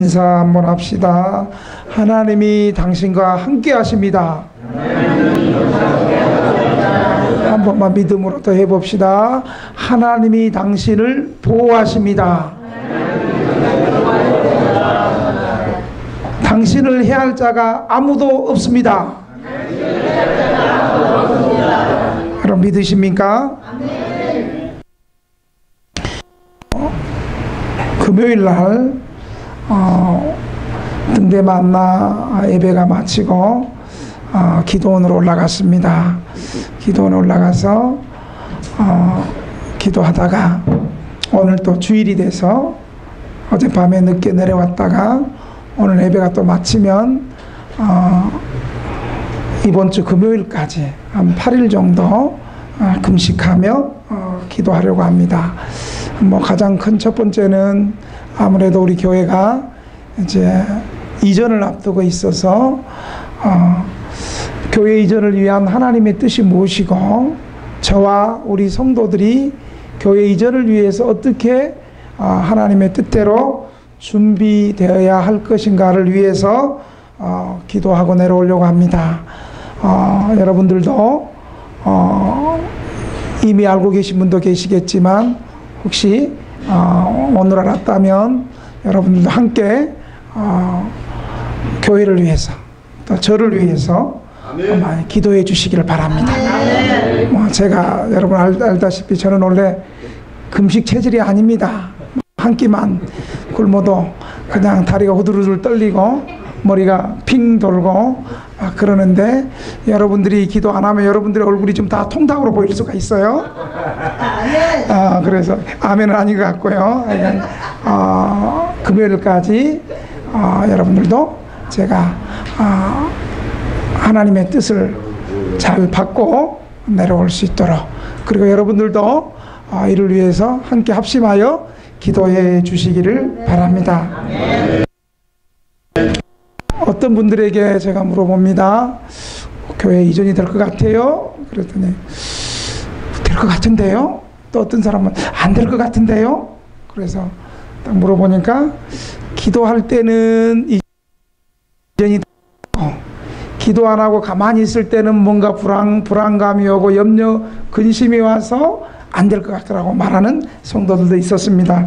인사 한번 합시다. 하나님이 당신과 함께 하십니다. 한 번만 믿음으로 더 해봅시다. 하나님이 당신을 보호하십니다. 당신을 해할 자가 아무도 없습니다. 여러분 믿으십니까? 금요일날 등대 만나 예배가 마치고 기도원으로 올라갔습니다. 기도원 올라가서 기도하다가 오늘 또 주일이 돼서 어젯밤에 늦게 내려왔다가 오늘 예배가 또 마치면 이번 주 금요일까지 한 8일 정도 금식하며 기도하려고 합니다. 뭐 가장 큰 첫 번째는 아무래도 우리 교회가 이제 이전을 앞두고 있어서 교회 이전을 위한 하나님의 뜻이 무엇이고 저와 우리 성도들이 교회 이전을 위해서 어떻게 하나님의 뜻대로 준비되어야 할 것인가를 위해서 기도하고 내려오려고 합니다. 여러분들도 이미 알고 계신 분도 계시겠지만 혹시 오늘 알았다면 여러분들도 함께 교회를 위해서 또 저를 위해서 많이 기도해 주시기를 바랍니다. 제가 여러분 알다시피 저는 원래 금식 체질이 아닙니다. 한 끼만 굶어도 그냥 다리가 후들후들 떨리고 머리가 핑 돌고 그러는데 여러분들이 기도 안 하면 여러분들의 얼굴이 좀 다 통닭으로 보일 수가 있어요. 그래서 아멘은 아닌 것 같고요. 금요일까지 여러분들도 제가 하나님의 뜻을 잘 받고 내려올 수 있도록 그리고 여러분들도 이를 위해서 함께 합심하여 기도해 주시기를 바랍니다. 어떤 분들에게 제가 물어봅니다. 교회 이전이 될 것 같아요? 그랬더니 될 것 같은데요? 또 어떤 사람은 안 될 것 같은데요? 그래서 딱 물어보니까 기도할 때는 이전이 되고 기도 안 하고 가만히 있을 때는 뭔가 불안감이 오고 염려, 근심이 와서 안 될 것 같더라고 말하는 성도들도 있었습니다.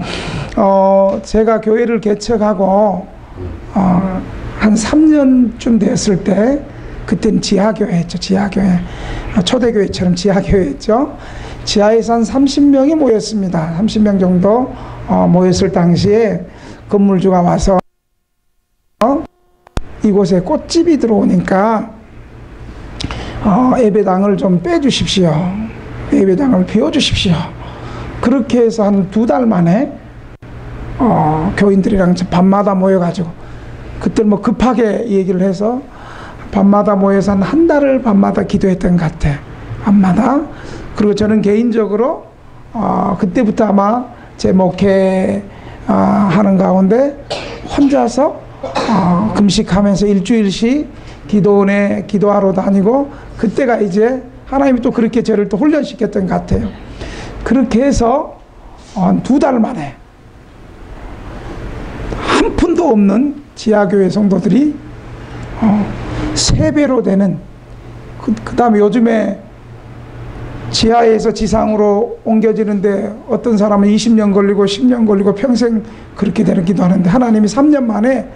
제가 교회를 개척하고 한 3년쯤 됐을 때 그때는 지하교회였죠. 지하교회 초대교회처럼 지하교회였죠. 지하에서 한 30명이 모였습니다. 30명 정도 모였을 당시에 건물주가 와서 이곳에 꽃집이 들어오니까 예배당을 좀 빼주십시오. 예배당을 비워주십시오. 그렇게 해서 한 2달 만에 교인들이랑 밤마다 모여가지고 그때 뭐 급하게 얘기를 해서 밤마다 모여서 한 달을 밤마다 기도했던 것 같아. 밤마다. 그리고 저는 개인적으로 그때부터 아마 제 목회 하는 가운데 혼자서 금식하면서 일주일씩 기도원에 기도하러 다니고 그때가 이제 하나님이 또 그렇게 저를 또 훈련시켰던 것 같아요. 그렇게 해서 한 2달 만에 한 푼도 없는 지하교회 성도들이 3배로 되는 그 다음에 요즘에 지하에서 지상으로 옮겨지는데 어떤 사람은 20년 걸리고 10년 걸리고 평생 그렇게 되는 기도하는데 하나님이 3년 만에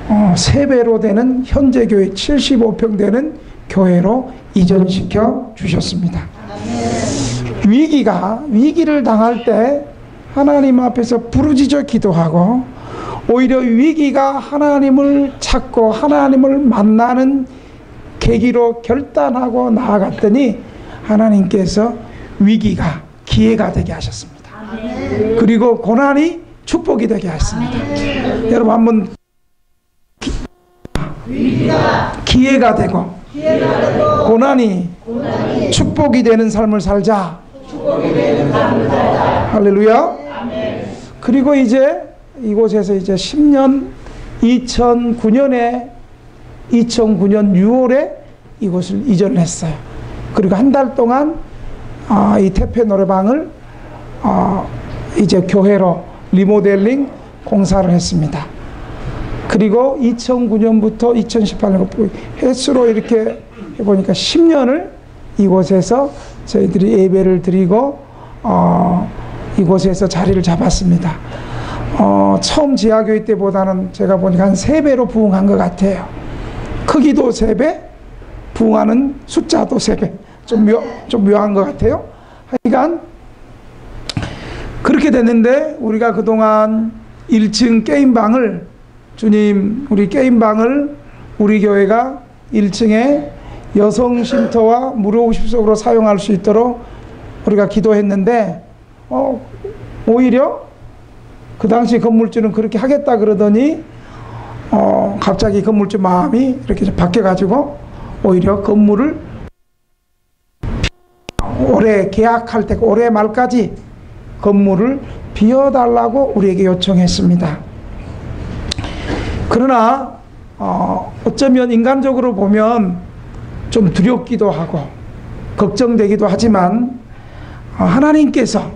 3배로 되는 현재 교회 75평 되는 교회로 이전시켜 주셨습니다. 위기를 당할 때 하나님 앞에서 부르짖어 기도하고 오히려 위기가 하나님을 찾고 하나님을 만나는 계기로 결단하고 나아갔더니 하나님께서 위기가 기회가 되게 하셨습니다. 그리고 고난이 축복이 되게 하셨습니다. 여러분 한번 기회가 되고 고난이 축복이 되는 삶을 살자. 할렐루야. 그리고 이제 이곳에서 이제 10년 2009년 6월에 이곳을 이전을 했어요. 그리고 한 달 동안 이 태페 노래방을 이제 교회로 리모델링 공사를 했습니다. 그리고 2009년부터 2018년 횟수로 이렇게 해보니까 10년을 이곳에서 저희들이 예배를 드리고 이곳에서 자리를 잡았습니다. 처음 지하교회 때보다는 제가 보니까 한 3배로 부흥한 것 같아요. 크기도 3배, 부흥하는 숫자도 3배. 좀 묘한 것 같아요. 하여간 그렇게 됐는데 우리가 그동안 1층 게임방을 주님 우리 게임방을 우리 교회가 1층에 여성 쉼터와 무료 50석으로 사용할 수 있도록 우리가 기도했는데 오히려 그 당시 건물주는 그렇게 하겠다 그러더니 갑자기 건물주 마음이 이렇게 바뀌어가지고 오히려 건물을 올해 계약할 때 올해 말까지 건물을 비워달라고 우리에게 요청했습니다. 그러나 어쩌면 인간적으로 보면 좀 두렵기도 하고 걱정되기도 하지만 하나님께서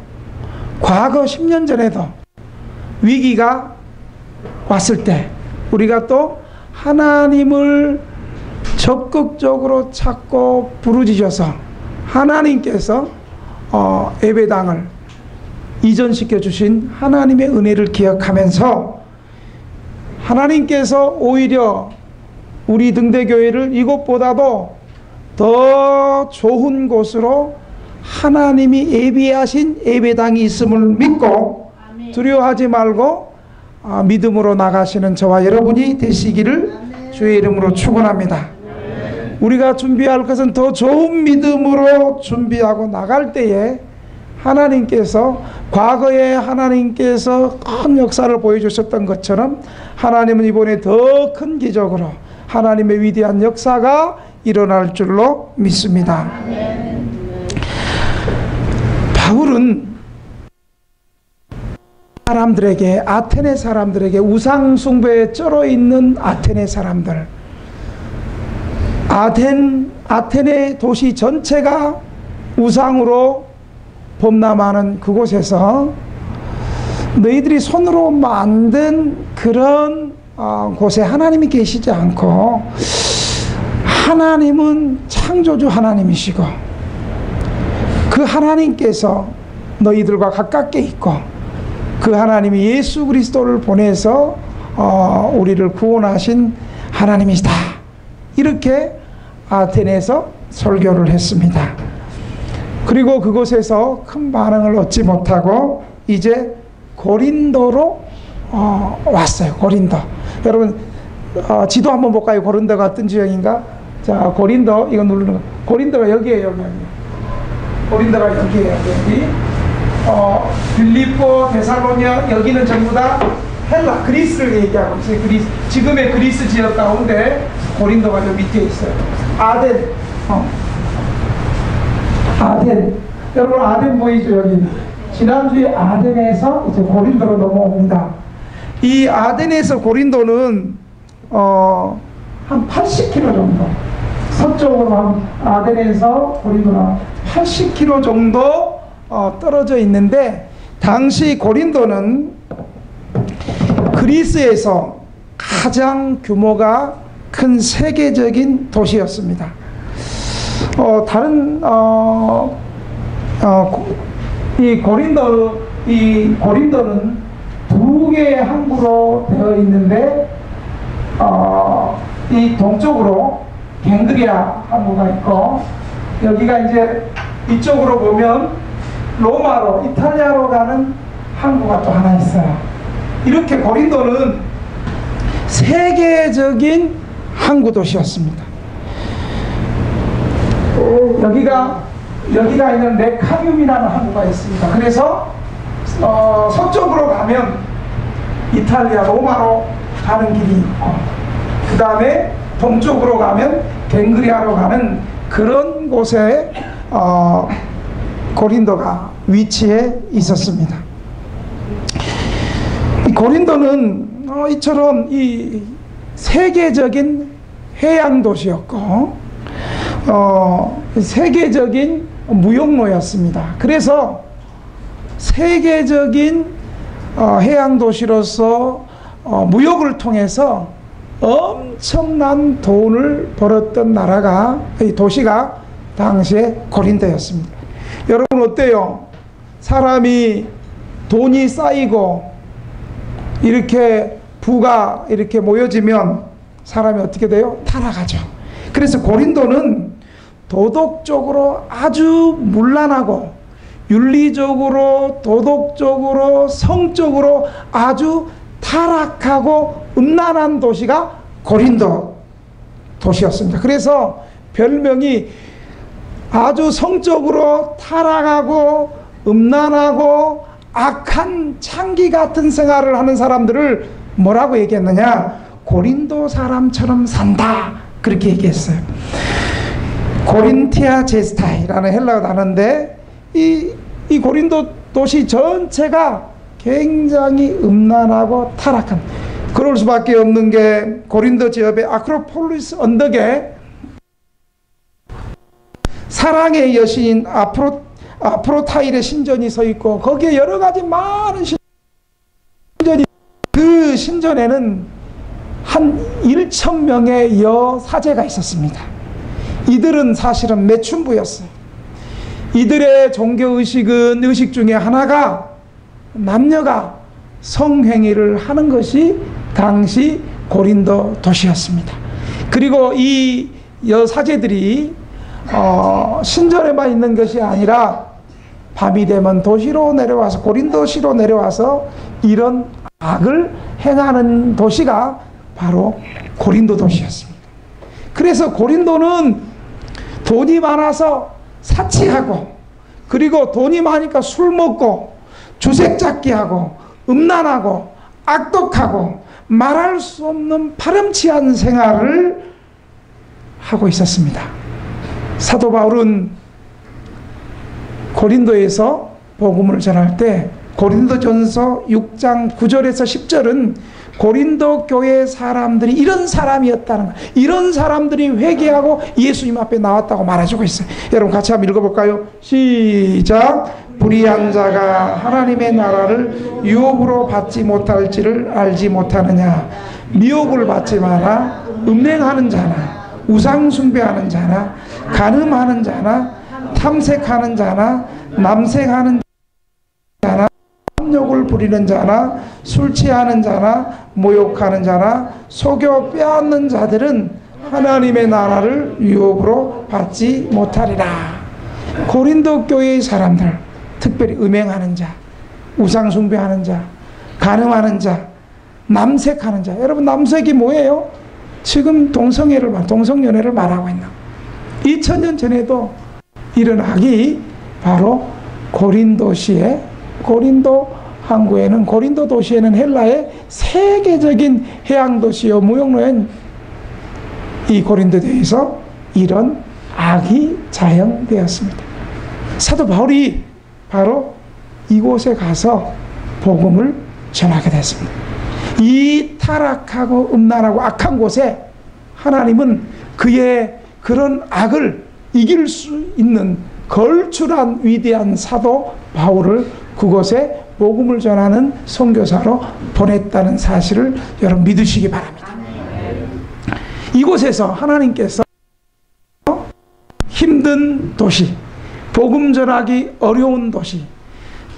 과거 10년 전에도 위기가 왔을 때 우리가 또 하나님을 적극적으로 찾고 부르짖어서 하나님께서 예배당을 이전시켜 주신 하나님의 은혜를 기억하면서 하나님께서 오히려 우리 등대교회를 이곳보다도 더 좋은 곳으로 하나님이 예비하신 예배당이 있음을 믿고 두려워하지 말고 믿음으로 나가시는 저와 여러분이 되시기를 주의 이름으로 축원합니다. 우리가 준비할 것은 더 좋은 믿음으로 준비하고 나갈 때에 하나님께서 과거에 하나님께서 큰 역사를 보여주셨던 것처럼 하나님은 이번에 더 큰 기적으로 하나님의 위대한 역사가 일어날 줄로 믿습니다. 바울은 사람들에게 아테네 사람들에게 우상 숭배에 쩔어 있는 아테네 사람들 아테네 도시 전체가 우상으로 범람하는 그곳에서 너희들이 손으로 만든 그런 곳에 하나님이 계시지 않고 하나님은 창조주 하나님이시고 그 하나님께서 너희들과 가깝게 있고 그 하나님이 예수 그리스도를 보내서 우리를 구원하신 하나님이시다. 이렇게 아테네에서 설교를 했습니다. 그리고 그곳에서 큰 반응을 얻지 못하고 이제 고린도로 왔어요. 고린도. 여러분 지도 한번 볼까요? 고린도가 어떤 지역인가? 자, 고린도 이거 누르는 거. 고린도가 여기에요. 여기. 고린도가 여기에요. 여기. 빌립보, 데살로니아 여기는 전부 다 헬라, 그리스를 얘기하고 있어요. 지금의 그리스 지역 가운데 고린도가 저 밑에 있어요. 아덴. 아덴. 여러분 아덴 보이죠? 여기. 지난주에 아덴에서 이제 고린도로 넘어옵니다. 이 아덴에서 고린도는 한 80km 정도. 서쪽으로 아덴에서 고린도는 80km 정도 떨어져 있는데 당시 고린도는 그리스에서 가장 규모가 큰 세계적인 도시였습니다. 이 고린도는 두 개의 항구로 되어 있는데 이 동쪽으로 갱그리아 항구가 있고 여기가 이제 이쪽으로 보면 로마로 이탈리아로 가는 항구가 또 하나 있어요. 이렇게 고린도는 세계적인 항구 도시였습니다. 여기가 있는 메카듐이라는 항구가 있습니다. 그래서 서쪽으로 가면 이탈리아 로마로 가는 길이 있고 그 다음에 동쪽으로 가면 갱그리아로 가는 그런 곳에 고린도가 위치해 있었습니다. 이 고린도는 이처럼 이 세계적인 해양 도시였고 세계적인 무역로였습니다. 그래서 세계적인 해양 도시로서 무역을 통해서 엄청난 돈을 벌었던 나라가, 이 도시가 당시에 고린도였습니다. 여러분 어때요? 사람이 돈이 쌓이고 이렇게 부가 이렇게 모여지면 사람이 어떻게 돼요? 타락하죠. 그래서 고린도는 도덕적으로 아주 문란하고 윤리적으로, 도덕적으로, 성적으로 아주 타락하고 음란한 도시가 고린도 도시였습니다. 그래서 별명이 아주 성적으로 타락하고 음란하고 악한 창기 같은 생활을 하는 사람들을 뭐라고 얘기했느냐? 고린도 사람처럼 산다, 그렇게 얘기했어요. 고린티아 제스타이라는 헬라어 단어인데 이 고린도 도시 전체가 굉장히 음란하고 타락한, 그럴 수밖에 없는 게 고린도 지역의 아크로폴리스 언덕에 사랑의 여신인 아프로타일의 신전이 서 있고 거기에 여러 가지 많은 신전이, 그 신전에는 한 1,000명의 여사제가 있었습니다. 이들은 사실은 매춘부였어요. 이들의 종교의식은, 의식 중에 하나가 남녀가 성행위를 하는 것이 당시 고린도 도시였습니다. 그리고 이 여사제들이 신전에만 있는 것이 아니라 밤이 되면 도시로 내려와서, 고린도시로 내려와서 이런 악을 행하는 도시가 바로 고린도 도시였습니다. 그래서 고린도는 돈이 많아서 사치하고, 그리고 돈이 많으니까 술 먹고 주색잡기 하고 음란하고 악독하고 말할 수 없는 파렴치한 생활을 하고 있었습니다. 사도 바울은 고린도에서 복음을 전할 때 고린도전서 6장 9절에서 10절은 고린도 교회 사람들이 이런 사람이었다는 거예요. 이런 사람들이 회개하고 예수님 앞에 나왔다고 말해주고 있어요. 여러분 같이 한번 읽어볼까요? 시작. 불의한 자가 하나님의 나라를 유혹으로 받지 못할지를 알지 못하느냐. 미혹을 받지 마라. 음행하는 자나 우상 숭배하는 자나 간음하는 자나 탐색하는 자나 남색하는 자나 욕을 부리는 자나 술 취하는 자나 모욕하는 자나 속여 빼앗는 자들은 하나님의 나라를 유혹으로 받지 못하리라. 고린도 교회의 사람들, 특별히 음행하는 자, 우상 숭배하는 자, 간음하는 자, 남색하는 자. 여러분 남색이 뭐예요? 지금 동성연애를 말하고 있는, 2000년 전에도 이런 악이 바로 고린도시에, 고린도 항구에는, 고린도 도시에는 헬라의 세계적인 해양도시요 무역로인 이 고린도에서 이런 악이 자행되었습니다. 사도 바울이 바로 이곳에 가서 복음을 전하게 됐습니다. 이 타락하고 음란하고 악한 곳에 하나님은 그의 그런 악을 이길 수 있는 걸출한 위대한 사도 바울을 그곳에 복음을 전하는 선교사로 보냈다는 사실을 여러분 믿으시기 바랍니다. 이곳에서 하나님께서 힘든 도시, 복음 전하기 어려운 도시,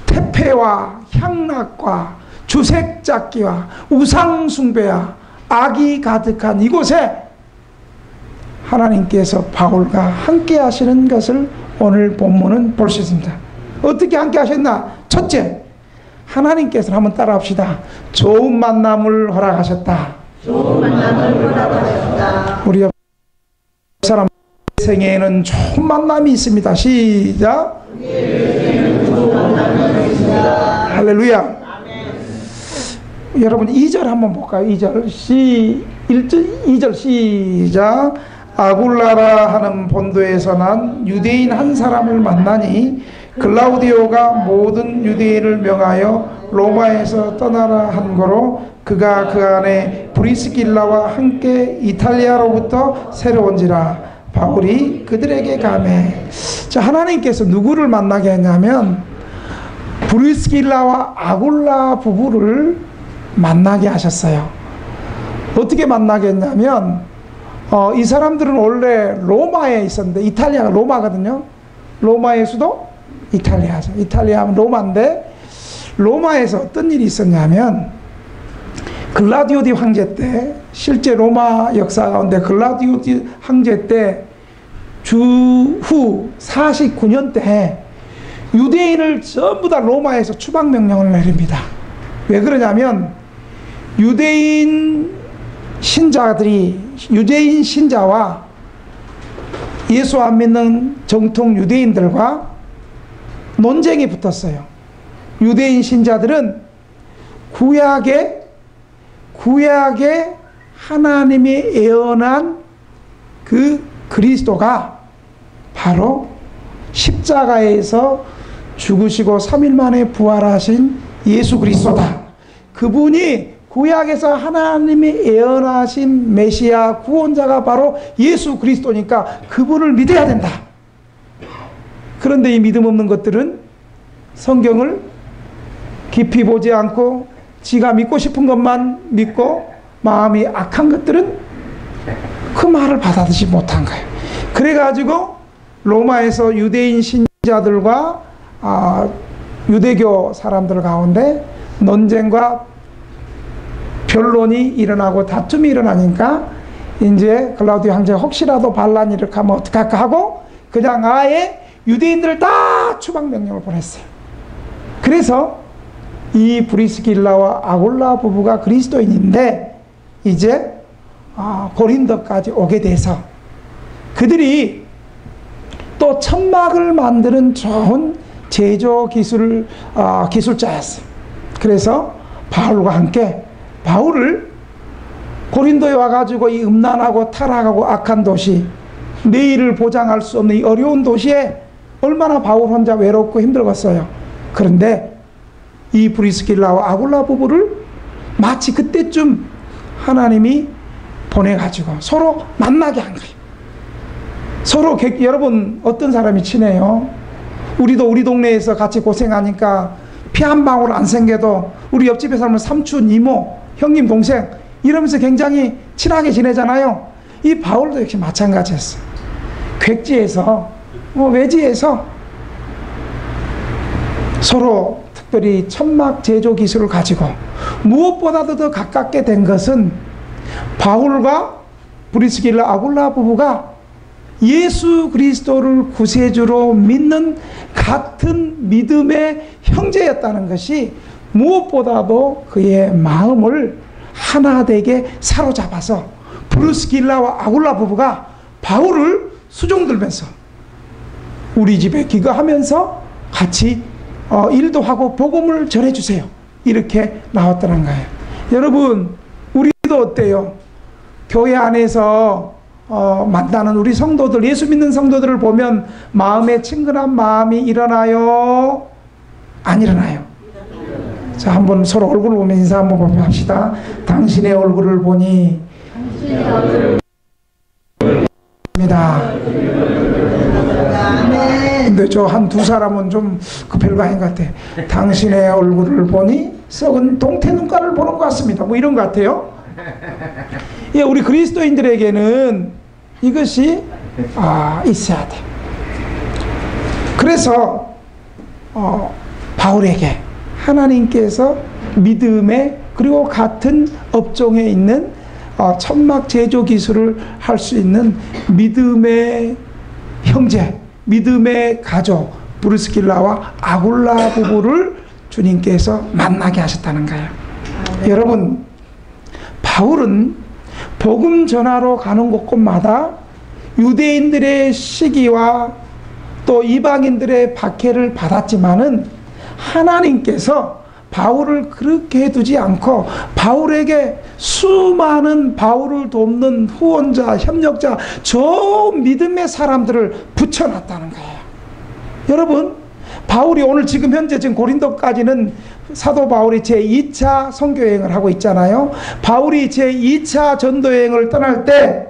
태폐와 향락과 주색잡기와 우상숭배와 악이 가득한 이곳에 하나님께서 바울과 함께 하시는 것을 오늘 본문은 볼 수 있습니다. 어떻게 함께 하셨나? 첫째, 하나님께서는 한번 따라합시다. 좋은 만남을 허락하셨다. 좋은 만남을 허락하셨다. 우리 옆 사람 생에는 좋은 만남이 있습니다. 시작. 좋은 만남이 있습니다. 할렐루야. 아멘. 여러분 2절 한번 볼까요? 2절 2절 시작. 아굴라라 하는 본도에서 난 유대인 한 사람을 만나니 글라우디오가 모든 유대인을 명하여 로마에서 떠나라 한 거로 그가 그 안에 브리스길라와 함께 이탈리아로부터 새로 온지라. 바울이 그들에게 가매. 자, 하나님께서 누구를 만나게 했냐면 브리스길라와 아굴라 부부를 만나게 하셨어요. 어떻게 만나게 했냐면 이 사람들은 원래 로마에 있었는데, 이탈리아가 로마거든요. 로마의 수도 이탈리아죠. 이탈리아 하면 로마인데, 로마에서 어떤 일이 있었냐면 글라디오디 황제 때, 실제 로마 역사 가운데 글라디오디 황제 때 주후 49년 때 유대인을 전부 다 로마에서 추방 명령을 내립니다. 왜 그러냐면 유대인 신자와 예수 안 믿는 정통 유대인들과 논쟁이 붙었어요. 유대인 신자들은 구약에 하나님이 예언한 그 그리스도가 바로 십자가에서 죽으시고 3일 만에 부활하신 예수 그리스도다. 그분이 구약에서 하나님이 예언하신 메시아 구원자가 바로 예수 그리스도니까 그분을 믿어야 된다. 그런데 이 믿음 없는 것들은 성경을 깊이 보지 않고 지가 믿고 싶은 것만 믿고 마음이 악한 것들은 그 말을 받아들이지 못한 거예요. 그래가지고 로마에서 유대인 신자들과 유대교 사람들 가운데 논쟁과 변론이 일어나고 다툼이 일어나니까 이제 글라우디오 황제가 혹시라도 반란이 일으키면 어떡할까 하고 그냥 아예 유대인들을 다 추방 명령을 보냈어요. 그래서 이 브리스길라와 아굴라 부부가 그리스도인인데 이제 고린도까지 오게 돼서 그들이 또 천막을 만드는 좋은 제조 기술자였어요. 그래서 바울과 함께 바울을 고린도에 와가지고 이 음란하고 타락하고 악한 도시, 내일을 보장할 수 없는 이 어려운 도시에 얼마나 바울 혼자 외롭고 힘들었어요. 그런데 이 브리스길라와 아굴라 부부를 마치 그때쯤 하나님이 보내가지고 서로 만나게 한 거예요. 서로 여러분 어떤 사람이 친해요? 우리도 우리 동네에서 같이 고생하니까 피 한 방울 안 생겨도 우리 옆집에 살면 삼촌, 이모, 형님, 동생 이러면서 굉장히 친하게 지내잖아요. 이 바울도 역시 마찬가지였어요. 객지에서 외지에서 서로 특별히 천막 제조 기술을 가지고 무엇보다도 더 가깝게 된 것은 바울과 브리스길라 아굴라 부부가 예수 그리스도를 구세주로 믿는 같은 믿음의 형제였다는 것이 무엇보다도 그의 마음을 하나 되게 사로잡아서 브리스길라와 아굴라 부부가 바울을 수종들면서 우리 집에 기거하면서 같이 일도 하고 복음을 전해주세요. 이렇게 나왔다는 거예요. 여러분 우리도 어때요? 교회 안에서 만나는 우리 성도들, 예수 믿는 성도들을 보면 마음에 친근한 마음이 일어나요? 안 일어나요? 자, 한번 서로 얼굴을 보면 인사 한번 합시다. 당신의 얼굴을 보니 입니다. 근데 저 한 두 사람은 좀 별거 아닌 것 같아. 당신의 얼굴을 보니 썩은 동태 눈깔을 보는 것 같습니다. 뭐 이런 것 같아요. 예, 우리 그리스도인들에게는 이것이 있어야 돼. 그래서 바울에게 하나님께서 믿음의 그리고 같은 업종에 있는 천막 제조 기술을 할 수 있는 믿음의 형제, 믿음의 가족 브리스길라와 아굴라 부부를 주님께서 만나게 하셨다는 거예요. 여러분 바울은 복음 전하러 가는 곳곳마다 유대인들의 시기와 또 이방인들의 박해를 받았지만은 하나님께서 바울을 그렇게 해두지 않고 바울에게 수많은 바울을 돕는 후원자, 협력자, 좋은 믿음의 사람들을 붙여놨다는 거예요. 여러분 바울이 오늘 지금 현재 고린도까지는 사도 바울이 제2차 선교여행을 하고 있잖아요. 바울이 제2차 전도여행을 떠날 때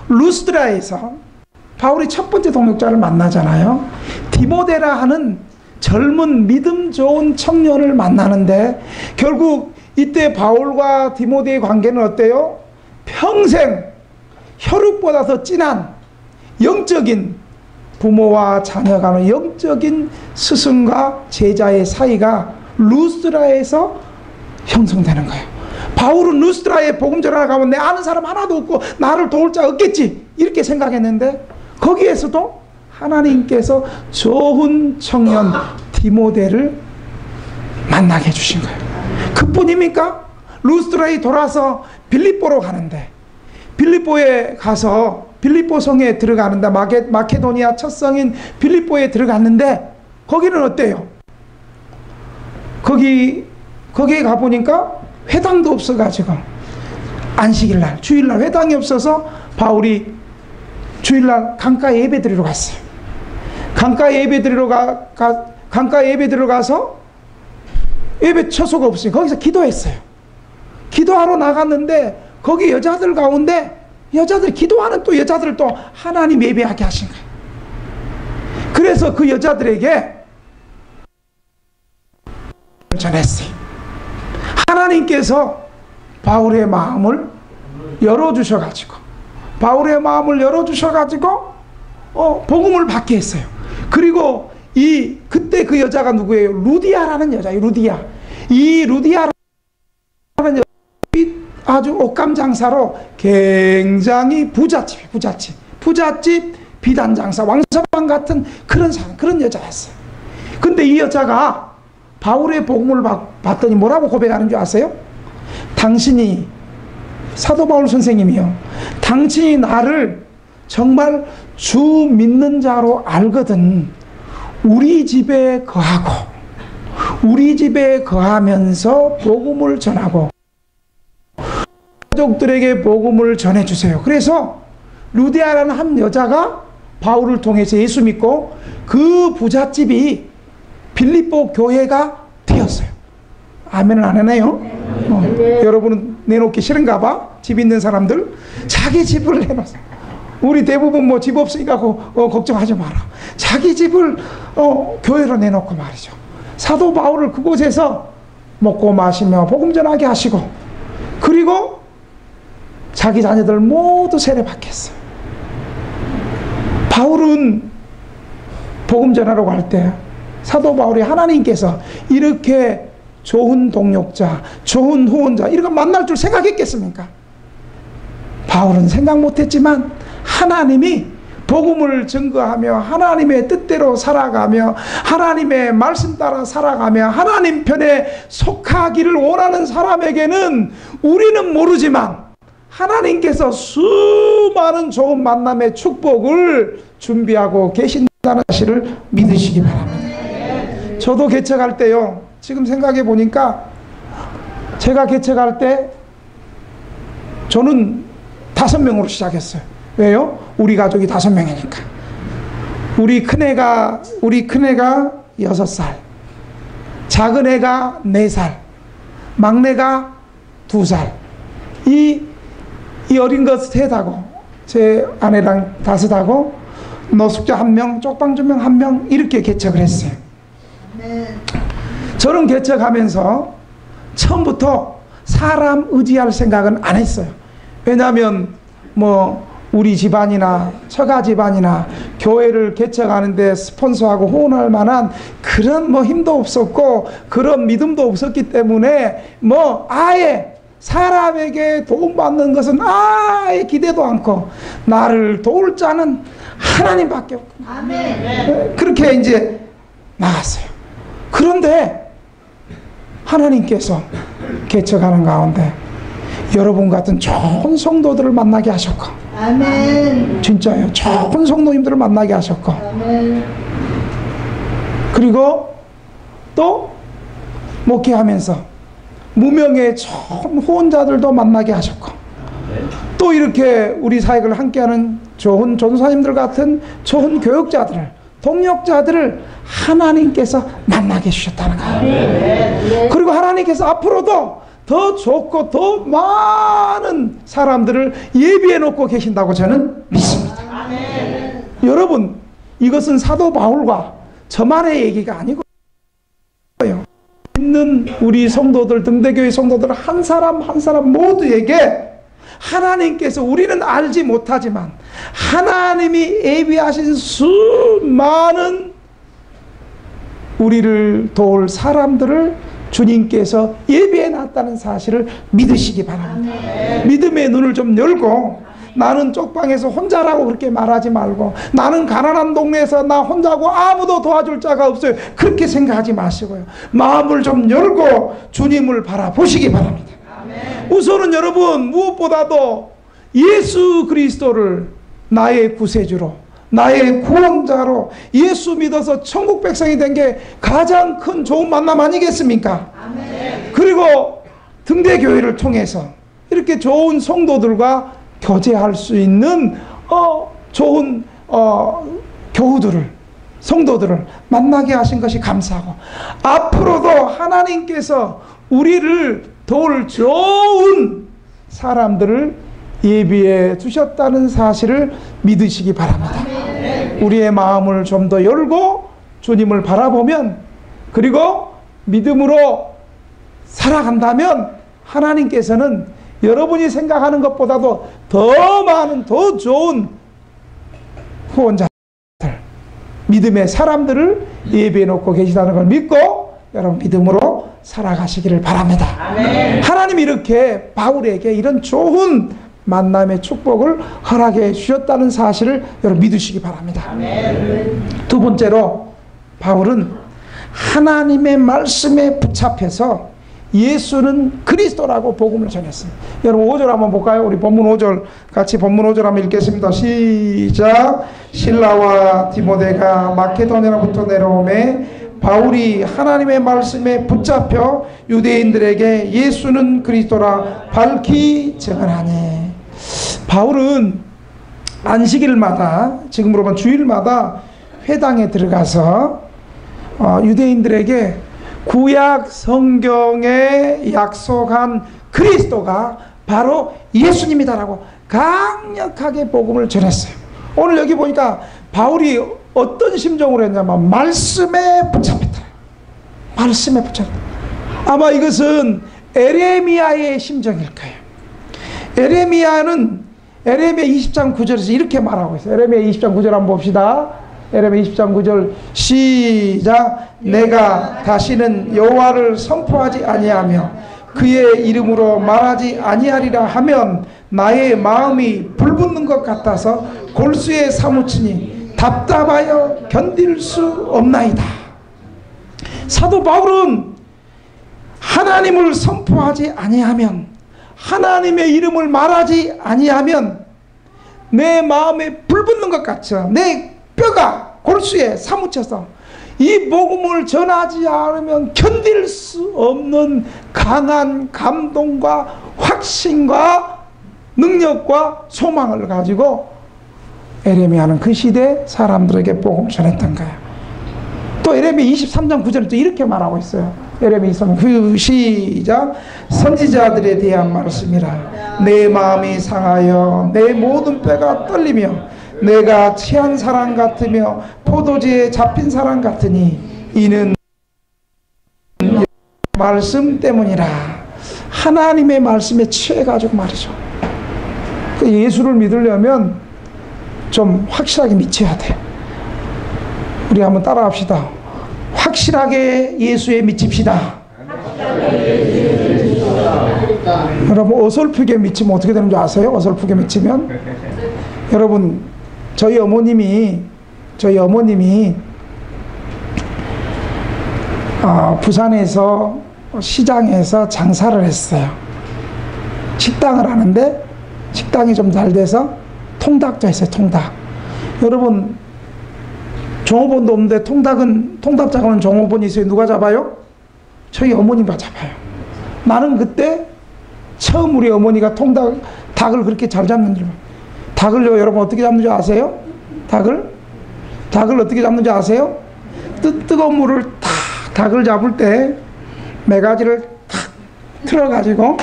루스드라에서 바울이 첫 번째 동역자를 만나잖아요. 디모데라 하는 젊은 믿음 좋은 청년을 만나는데 결국 이때 바울과 디모데의 관계는 어때요? 평생 혈육보다 더 진한 영적인 부모와 자녀 간의 영적인 스승과 제자의 사이가 루스드라에서 형성되는 거예요. 바울은 루스드라에 복음 전하러 가면 내 아는 사람 하나도 없고 나를 도울 자 없겠지 이렇게 생각했는데 거기에서도 하나님께서 좋은 청년 디모데를 만나게 해주신 거예요. 그뿐입니까? 루스드라에 돌아서 빌립보로 가는데 빌립보에 가서 빌립보 성에 들어가는데 마케도니아 첫 성인 빌립보에 들어갔는데 거기는 어때요? 거기에 가보니까 회당도 없어가지고 안식일날 주일날 회당이 없어서 바울이 주일날 강가 예배 드리러 갔어요. 강가 예배 드리러 가서 예배 처소가 없으니 거기서 기도했어요. 기도하러 나갔는데 거기 여자들 가운데 여자들 기도하는 또 여자들을 또 하나님 예배하게 하신 거예요. 그래서 그 여자들에게 전했어요. 하나님께서 바울의 마음을 열어주셔가지고 복음을 받게 했어요. 그리고 그때 그 여자가 누구예요? 루디아라는 여자예요. 이 루디아라는 여자 아주 옷감 장사로 굉장히 부잣집 비단 장사 왕서방 같은 그런 여자였어요. 근데 이 여자가 바울의 복음을 받더니 뭐라고 고백하는 줄 아세요? 당신이 사도 바울 선생님이요, 당신이 나를 정말 주 믿는 자로 알거든. 우리 집에 거하면서 복음을 전하고 가족들에게 복음을 전해주세요. 그래서 루디아라는 한 여자가 바울을 통해서 예수 믿고 그 부잣집이 빌립보 교회가 되었어요. 아멘을 안 하네요. 여러분은 내놓기 싫은가 봐. 집 있는 사람들 자기 집을 내놓으세요. 우리 대부분 뭐 집 없으니까 걱정하지 마라. 자기 집을 교회로 내놓고 말이죠. 사도 바울을 그곳에서 먹고 마시며 복음 전하게 하시고 그리고 자기 자녀들 모두 세례받겠어요. 바울은 복음 전하러 갈 때 사도 바울이 하나님께서 이렇게 좋은 동역자, 좋은 후원자 이런 거 만날 줄 생각했겠습니까? 바울은 생각 못했지만 하나님이 복음을 증거하며 하나님의 뜻대로 살아가며 하나님의 말씀 따라 살아가며 하나님 편에 속하기를 원하는 사람에게는 우리는 모르지만 하나님께서 수많은 좋은 만남의 축복을 준비하고 계신다는 사실을 믿으시기 바랍니다. 저도 개척할 때요, 지금 생각해 보니까 제가 개척할 때 저는 5명으로 시작했어요. 왜요? 우리 가족이 5명이니까. 우리 큰애가 6살, 작은 애가 4살, 막내가 2살. 이 어린 것 셋하고 제 아내랑 5하고 노숙자 1명, 쪽방주명 1명 이렇게 개척을 했어요. 저는 개척하면서 처음부터 사람 의지할 생각은 안 했어요. 왜냐하면 뭐 우리 집안이나 처가 집안이나 교회를 개척하는데 스폰서하고 후원할 만한 그런 뭐 힘도 없었고 그런 믿음도 없었기 때문에 뭐 아예 사람에게 도움받는 것은 아예 기대도 않고 나를 도울 자는 하나님밖에 없고 아멘. 그렇게 이제 나갔어요. 그런데 하나님께서 개척하는 가운데 여러분 같은 좋은 성도들을 만나게 하셨고 아멘. 진짜요. 좋은 성도님들을 만나게 하셨고 아멘. 그리고 또 목회하면서 무명의 좋은 후원자들도 만나게 하셨고 또 이렇게 우리 사역을 함께하는 좋은 전도사님들 같은 좋은 교육자들을 동역자들을 하나님께서 만나게 해주셨다는 거예요. 그리고 하나님께서 앞으로도 더 좋고 더 많은 사람들을 예비해 놓고 계신다고 저는 믿습니다. 여러분, 이것은 사도 바울과 저만의 얘기가 아니고 있는 우리 성도들, 등대교회 성도들 한 사람 한 사람 모두에게 하나님께서, 우리는 알지 못하지만 하나님이 예비하신 수많은 우리를 도울 사람들을 주님께서 예비해 놨다는 사실을 믿으시기 바랍니다. 믿음의 눈을 좀 열고, 나는 쪽방에서 혼자라고 그렇게 말하지 말고, 나는 가난한 동네에서 나 혼자고 아무도 도와줄 자가 없어요, 그렇게 생각하지 마시고요, 마음을 좀 열고 주님을 바라보시기 바랍니다. 우선은 여러분, 무엇보다도 예수 그리스도를 나의 구세주로, 나의 구원자로 예수 믿어서 천국 백성이 된 게 가장 큰 좋은 만남 아니겠습니까? 그리고 등대교회를 통해서 이렇게 좋은 성도들과 교제할 수 있는 좋은 교우들을, 성도들을 만나게 하신 것이 감사하고, 앞으로도 하나님께서 우리를 도울 좋은 사람들을 예비해 주셨다는 사실을 믿으시기 바랍니다. 우리의 마음을 좀 더 열고 주님을 바라보면, 그리고 믿음으로 살아간다면 하나님께서는 여러분이 생각하는 것보다도 더 많은, 더 좋은 후원자들, 믿음의 사람들을 예비해 놓고 계시다는 걸 믿고 여러분 믿음으로 살아가시기를 바랍니다. 아멘. 하나님이 이렇게 바울에게 이런 좋은 만남의 축복을 허락해 주셨다는 사실을 여러분 믿으시기 바랍니다. 아멘. 두 번째로, 바울은 하나님의 말씀에 붙잡혀서 예수는 그리스도라고 복음을 전했습니다. 여러분 5절 한번 볼까요? 우리 본문 5절, 같이 본문 5절 한번 읽겠습니다. 시작. 신라와 디모데가 마케도니아로부터 내려오매 바울이 하나님의 말씀에 붙잡혀 유대인들에게 예수는 그리스도라 밝히 증언하니. 바울은 안식일마다, 지금으로 보면 주일마다 회당에 들어가서 유대인들에게 구약 성경에 약속한 그리스도가 바로 예수님이다라고 강력하게 복음을 전했어요. 오늘 여기 보니까 바울이 어떤 심정으로 했냐면 말씀에 붙잡혔다. 말씀에 붙잡혔다. 아마 이것은 에레미야의 심정일 거예요. 에레미야는 에레미야 20장 9절에서 이렇게 말하고 있어요. 에레미야 20장 9절 한번 봅시다. 에레미야 20장 9절 시작. 내가 다시는 여호와를 선포하지 아니하며 그의 이름으로 말하지 아니하리라 하면 나의 마음이 불붙는 것 같아서 골수에 사무치니 답답하여 견딜 수 없나이다. 사도 바울은 하나님을 선포하지 아니하면, 하나님의 이름을 말하지 아니하면 내 마음에 불붙는 것 같죠. 내 뼈가 골수에 사무쳐서 이 복음을 전하지 않으면 견딜 수 없는 강한 감동과 확신과 능력과 소망을 가지고 에레미야는 그 시대 사람들에게 복음을 전했던 거예요. 또 에레미야 23장 9절에 또 이렇게 말하고 있어요. 에레미야 23장 시작. 선지자들에 대한 말씀이라. 내 마음이 상하여 내 모든 뼈가 떨리며 내가 취한 사람 같으며 포도주에 잡힌 사람 같으니 이는 말씀 때문이라. 하나님의 말씀에 취해가지고 말이죠. 예수를 믿으려면 좀 확실하게 믿어야 돼. 우리 한번 따라합시다. 확실하게 예수에 미칩시다. 여러분 어설프게 미치면 어떻게 되는 줄 아세요? 어설프게 미치면 여러분 저희 어머님이 부산에서 시장에서 장사를 했어요. 식당을 하는데 식당이 좀 잘 돼서 통닭도 했어요. 통닭. 여러분 종업원도 없는데 통닭 잡으면 종업원이 있어요. 누가 잡아요? 저희 어머니가 잡아요. 나는 그때 처음 우리 어머니가 닭을 그렇게 잘 잡는 줄. 닭을요 여러분 어떻게 잡는 줄 아세요? 닭을 어떻게 잡는 줄 아세요? 뜨거운 물을 닭을 잡을 때 매가지를 탁 틀어가지고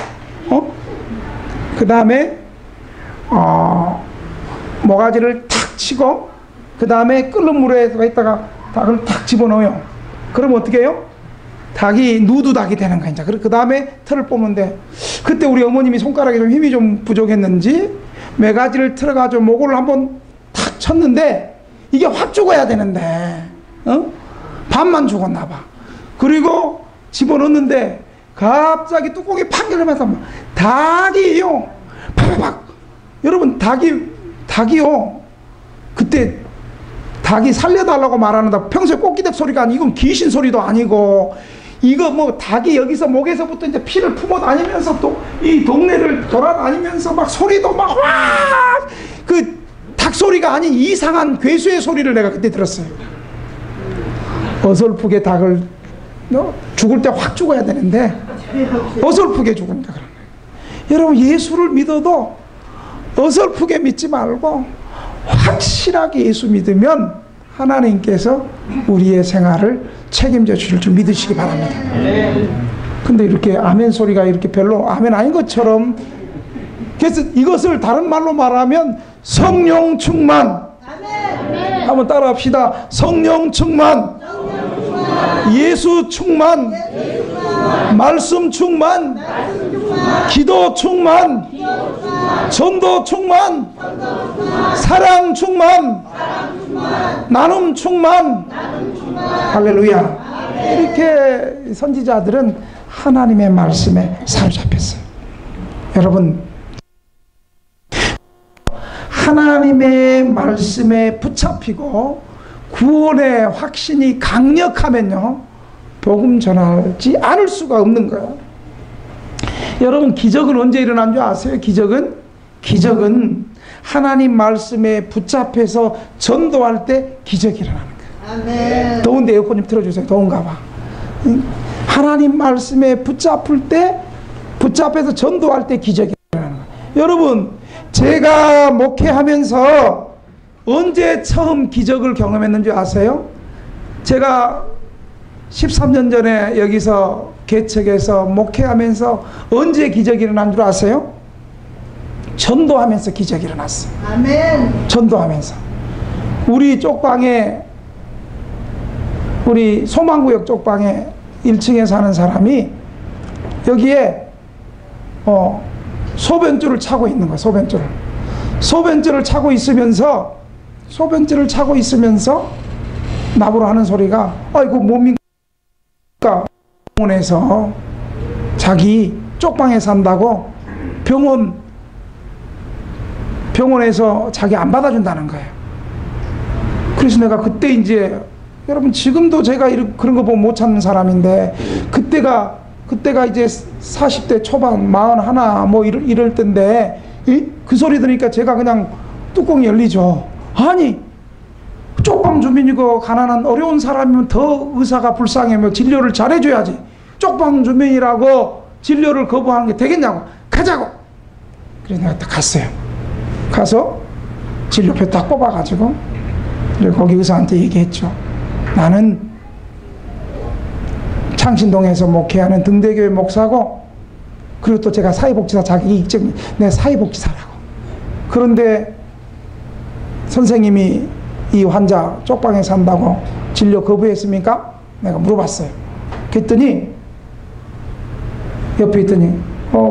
그 다음에 모가지를 탁 치고 그 다음에 끓는 물에 있다가 닭을 탁 집어넣어요. 그럼 어떻게 해요? 닭이 누드 닭이 되는 거야. 이제 그 다음에 털을 뽑는데, 그때 우리 어머님이 손가락에 좀 힘이 좀 부족했는지 매가지를 틀어가지고 목을 한번 탁 쳤는데, 이게 확 죽어야 되는데 반만 죽었나 봐. 그리고 집어넣는데 갑자기 뚜껑이 팍 열리면서 닭이요 팍팍. 여러분 닭이요, 그때 닭이 살려달라고 말하는다. 평소에 꽃기댁 소리가 아니고 이건 귀신 소리도 아니고, 이거 뭐 닭이 여기서 목에서부터 이제 피를 품어 다니면서 또 이 동네를 돌아다니면서 막 소리도 막 와, 그 닭 소리가 아닌 이상한 괴수의 소리를 내가 그때 들었어요. 어설프게 닭을 죽을 때 확 죽어야 되는데 어설프게 죽는다 그런 거예요. 여러분, 예수를 믿어도 어설프게 믿지 말고 확실하게 예수 믿으면 하나님께서 우리의 생활을 책임져 주실 줄 믿으시기 바랍니다. 근데 이렇게 아멘 소리가 이렇게 별로 아멘 아닌 것처럼, 그래서 이것을 다른 말로 말하면 성령 충만. 한번 따라 합시다. 성령 충만, 예수 충만, 말씀 충만, 기도 충만, 전도 충만, 사랑 충만, 나눔 충만. 할렐루야. 이렇게 선지자들은 하나님의 말씀에 사로잡혔어요. 여러분, 하나님의 말씀에 붙잡히고 구원의 확신이 강력하면요, 복음 전하지 않을 수가 없는 거예요. 여러분, 기적은 언제 일어난 줄 아세요? 기적은 하나님 말씀에 붙잡혀서 전도할 때 기적이 일어나는 거예요. 아멘. 더운데 에어컨 좀 틀어주세요. 더운가 봐. 하나님 말씀에 붙잡혀서 전도할 때 기적이 일어나는 거예요. 여러분, 제가 목회하면서 언제 처음 기적을 경험했는지 아세요? 제가 13년 전에 여기서 개척해서 목회하면서 언제 기적이 일어난 줄 아세요? 전도하면서 기적이 일어났어요. 아멘. 전도하면서. 우리 쪽방에, 우리 소망구역 쪽방에 1층에 사는 사람이 여기에 소변줄을 차고 있는 거야. 소변줄을 차고 있으면서 나보러 하는 소리가, 아이고 뭡니까? 병원에서 자기 쪽방에 산다고 병원에서 자기 안 받아준다는 거예요. 그래서 내가 그때 이제, 여러분 지금도 제가 그런 거 보면 못 찾는 사람인데, 그때가 이제 40대 초반 41 뭐 이럴 때인데, 그 소리 들으니까 제가 그냥 뚜껑이 열리죠. 아니, 쪽방 주민이고 가난한 어려운 사람이면 더 의사가 불쌍하며 진료를 잘해줘야지, 쪽방 주민이라고 진료를 거부하는 게 되겠냐고, 가자고. 그래서 내가 딱 갔어요. 가서 진료표 딱 뽑아가지고 거기 의사한테 얘기했죠. 나는 창신동에서 목회하는 등대교회 목사고, 그리고 또 제가 사회복지사 자격이 있죠. 내가 사회복지사라고. 그런데 선생님이 이 환자 쪽방에 산다고 진료 거부했습니까? 내가 물어봤어요. 그랬더니 옆에 있더니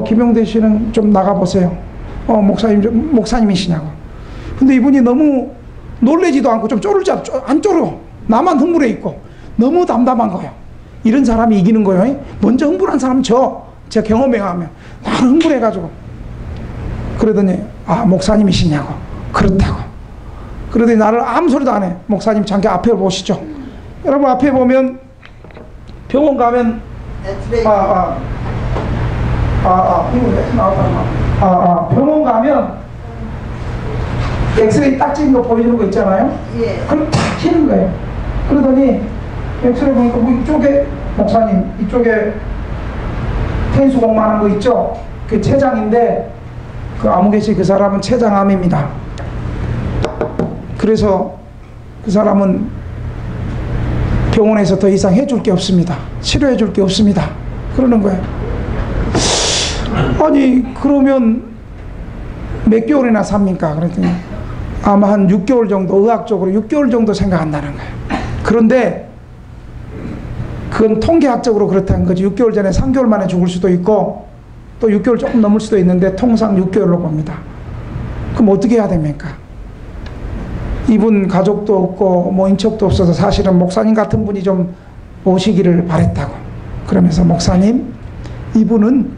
김용대 씨는 좀 나가보세요. 목사님이시냐고. 근데 이분이 너무 놀래지도 않고 좀 쫄지 안 쫄어. 나만 흥분해 있고 너무 담담한 거예요. 이런 사람이 이기는 거예요. 먼저 흥분한 사람은 제가 경험해 가면 나는 흥분해가지고. 그러더니 목사님이시냐고. 그렇다고. 그러더니 나를 아무 소리도 안 해. 목사님 잠깐 앞에 보시죠. 여러분, 앞에 보면 병원 가면 병원 가면 엑스레이 딱 찍은 거 보이는 거 있잖아요. 예. 그걸 탁 치는 거예요. 그러더니 엑스레이 보니까 이쪽에 목사님, 이쪽에 텐수공만한 거 있죠. 그 췌장인데, 그 아무개시 그 사람은 췌장암입니다. 그래서 그 사람은 병원에서 더 이상 해줄 게 없습니다. 치료해 줄 게 없습니다. 그러는 거예요. 아니, 그러면 몇 개월이나 삽니까? 그랬더니 아마 한 6개월 정도, 의학적으로 6개월 정도 생각한다는 거예요. 그런데 그건 통계학적으로 그렇다는 거지. 6개월 전에 3개월 만에 죽을 수도 있고 또 6개월 조금 넘을 수도 있는데 통상 6개월로 봅니다. 그럼 어떻게 해야 됩니까? 이분 가족도 없고 뭐 인척도 없어서 사실은 목사님 같은 분이 좀 오시기를 바랬다고. 그러면서 목사님, 이분은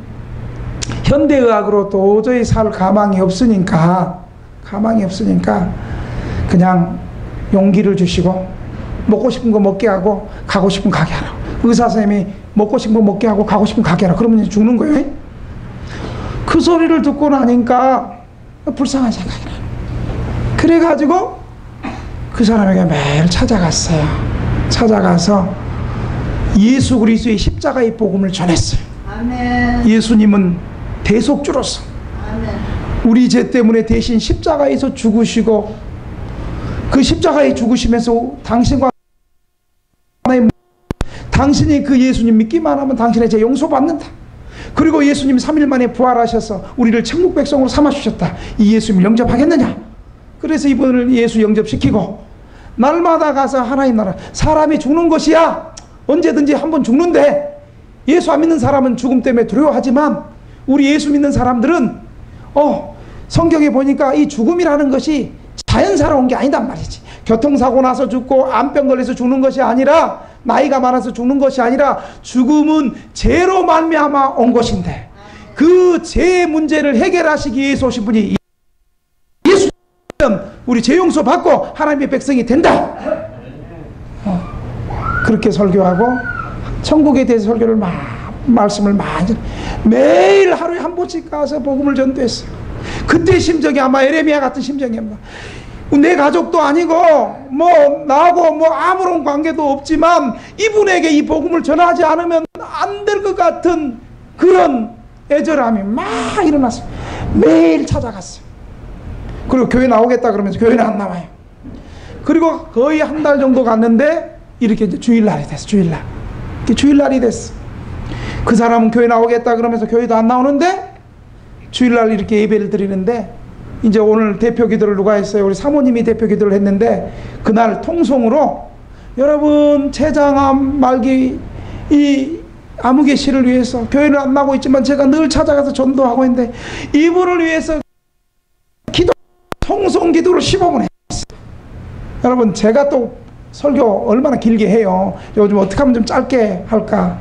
현대의학으로 도저히 살 가망이 없으니까 그냥 용기를 주시고 먹고 싶은 거 먹게 하고 가고 싶은 거 가게 하라. 의사 선생님이 먹고 싶은 거 먹게 하고 가고 싶은 거 가게 하라. 그러면 이제 죽는 거예요. 그 소리를 듣고 나니까 불쌍한 생각이 나요. 그래가지고 그 사람에게 매일 찾아갔어요. 찾아가서 예수 그리스도의 십자가의 복음을 전했어요. 아멘. 예수님은 대속주로서 아멘. 우리 죄 때문에 대신 십자가에서 죽으시고 그 십자가에 죽으시면서 당신이 그 예수님 믿기만 하면 당신의 죄 용서받는다. 그리고 예수님 3일 만에 부활하셔서 우리를 천국 백성으로 삼아주셨다. 이 예수님을 영접하겠느냐? 그래서 이분을 예수 영접시키고 날마다 가서 하나님 나라, 사람이 죽는 것이야 언제든지 한번 죽는데 예수 안 믿는 사람은 죽음 때문에 두려워하지만 우리 예수 믿는 사람들은 성경에 보니까 이 죽음이라는 것이 자연스러운 게 아니단 말이지. 교통사고 나서 죽고 암병 걸려서 죽는 것이 아니라 나이가 많아서 죽는 것이 아니라 죽음은 죄로 말미암아 온 것인데 그 죄의 문제를 해결하시기 위해서 오신 분이 예수님, 우리 죄 용서 받고 하나님의 백성이 된다. 그렇게 설교하고 천국에 대해서 설교를 말씀을 많이 매일 하루에 한 번씩 가서 복음을 전도했어요. 그때 심정이 아마 에레미야 같은 심정입니다. 내 가족도 아니고 뭐 나하고 뭐 아무런 관계도 없지만 이분에게 이 복음을 전하지 않으면 안 될 것 같은 그런 애절함이 막 일어났어요. 매일 찾아갔어요. 그리고 교회 나오겠다 그러면서 교회는 안 나와요. 그리고 거의 한 달 정도 갔는데 이렇게 이제 주일날이 됐어. 주일날이 됐어. 그 사람은 교회 나오겠다 그러면서 교회도 안 나오는데 주일날 이렇게 예배를 드리는데 이제 오늘 대표 기도를 누가 했어요? 우리 사모님이 대표 기도를 했는데 그날 통성으로 여러분 췌장암 말기 이 암흑의 씨를 위해서 교회는 안 나고 있지만 제가 늘 찾아가서 전도하고 있는데 이분을 위해서 통성 기도를 15분 했어요. 여러분 제가 또 설교 얼마나 길게 해요. 요즘 어떻게 하면 좀 짧게 할까?